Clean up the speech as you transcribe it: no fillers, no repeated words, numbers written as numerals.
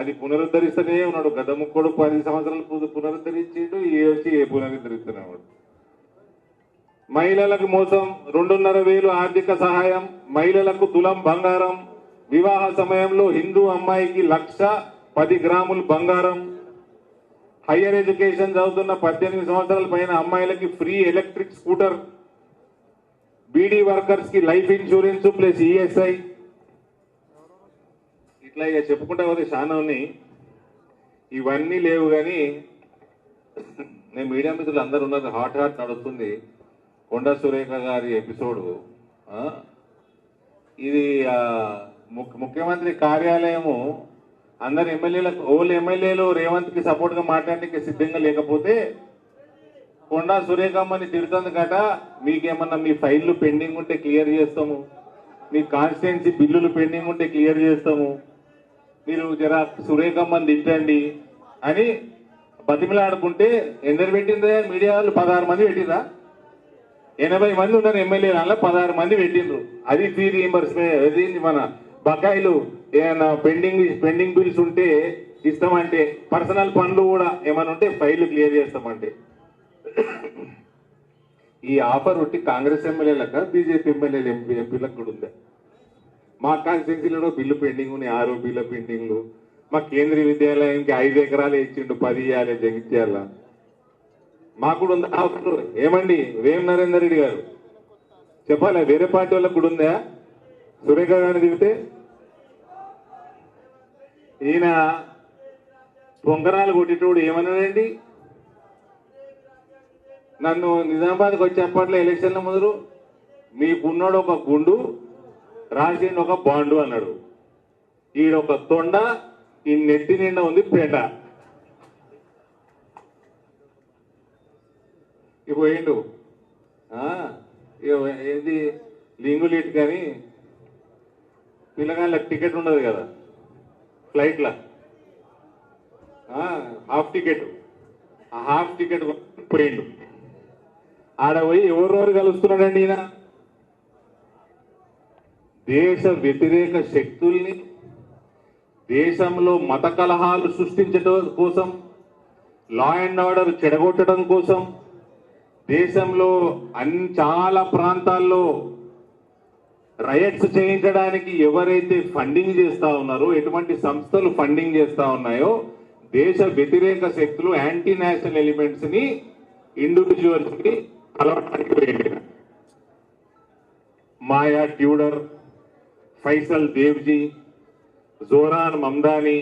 అది పునరుద్ధరిస్తూనే ఉన్నాడు. గత ముక్కడు 10 సంవత్సరాలు పునరుద్ధరించిండు, ఏ వచ్చి ఏ పునరుద్ధరిస్తున్నాడు. మహిళలకు మోసం, 2,500 ఆర్థిక సహాయం, మహిళలకు తులం బంగారం, వివాహ సమయంలో హిందూ అమ్మాయికి 1,10 గ్రాములు బంగారం, హయ్యర్ ఎడ్యుకేషన్ చదువుతున్న 18 సంవత్సరాల పైన అమ్మాయిలకి free electric scooter, beedi workers కి లైఫ్ ఇన్సూరెన్స్ ప్లస్ ఈఎస్ఐ. ఇట్లా ఇక చెప్పుకుంటా పోతే చాలా ఉన్నాయి. ఇవన్నీ లేవు కానీ నేను మీడియా మిత్రులు అందరూ ఉన్నారు, హాట్ నడుస్తుంది కొండా సురేఖ గారి ఎపిసోడు. ఇది ముఖ్యమంత్రి కార్యాలయము అందరు ఎమ్మెల్యేలకు, ఓళ్ళు ఎమ్మెల్యేలు రేవంత్ కి సపోర్ట్ గా మాట్లాడడానికి సిద్ధంగా లేకపోతే కొండా సురేఖమ్మని తిడుతుంది కట. మీకేమన్నా మీ ఫైళ్లు పెండింగ్ ఉంటే క్లియర్ చేస్తాము, మీ కాన్స్టిట్యున్సీ బిల్లులు పెండింగ్ ఉంటే క్లియర్ చేస్తాము, మీరు జర సురేఖమ్మని తిట్టండి అని బతిమిలాడుకుంటే ఎందరు పెట్టిందే మీడియా వాళ్ళు? 16 మంది పెట్టిందా? 80 మంది ఉన్నారు ఎమ్మెల్యేలు, అలా 16 మంది పెట్టిండ్రు. అది ఫీ రీఎంబర్స్మెంట్. మన బకాయిలు ఏమైనా పెండింగ్ బిల్స్ ఉంటే ఇస్తామంటే, పర్సనల్ పనులు కూడా ఏమైనా ఉంటే ఫైళ్లు క్లియర్ చేస్తామంటే. ఈ ఆఫర్ ఒకటి కాంగ్రెస్ ఎమ్మెల్యేలకు, బీజేపీ ఎమ్మెల్యేలు ఎంపీలకు కూడా ఉందా? మా కాన్స్టిట్యున్సీలో బిల్లు పెండింగ్ ఉన్నాయి, 6 బిల్లు పెండింగ్లు. మా కేంద్రీయ విద్యాలయానికి 5 ఎకరాలు ఇచ్చిండు, 10 ఇవ్వాలి జగిత్యాల. మాకు కూడా ఉందా ఆఫర్? ఏమండి వేం నరేందర్ రెడ్డి గారు చెప్పాలి, వేరే పార్టీ వాళ్ళకు కూడా ఉందా? సురేఖ గారిని దిగితే ఈయన పొంగరాలు కొట్టేటోడు ఏమన్నాడండి? నన్ను నిజామాబాద్కి వచ్చేప్పట్లో ఎలక్షన్ల ముందు మీకున్నాడు ఒక గుండు, రాసిండు ఒక బాండు అన్నాడు. ఈడొక తొండ, ఈ నెత్తి నిండా ఉంది పేట. పోయిండు ఏది లింగులీట్ కానీ పిల్లగాళ్ళకి టికెట్ ఉండదు కదా ఫ్లైట్లో, హాఫ్ టికెట్. ఆ హాఫ్ టికెట్ పోయిండు. ఆడ పోయి ఎవరెవరు కలుస్తున్నాడండి ఈయన? దేశ వ్యతిరేక శక్తుల్ని, దేశంలో మత కలహాలు సృష్టించడం కోసం, లా అండ్ ఆర్డర్ చెడగొట్టడం కోసం, దేశంలో చాలా ప్రాంతాల్లో రైట్స్ చేయించడానికి ఎవరైతే ఫండింగ్ చేస్తా ఉన్నారో, ఎటువంటి సంస్థలు ఫండింగ్ చేస్తా ఉన్నాయో, దేశ వ్యతిరేక శక్తులు, యాంటీ నేషనల్ ఎలిమెంట్స్ ని ఇండివిజువల్స్ కి అలవాటు పోయింది. మాయా ట్యూడర్, ఫైసల్ దేవ్జీ, జోరాన్ మమ్దాని,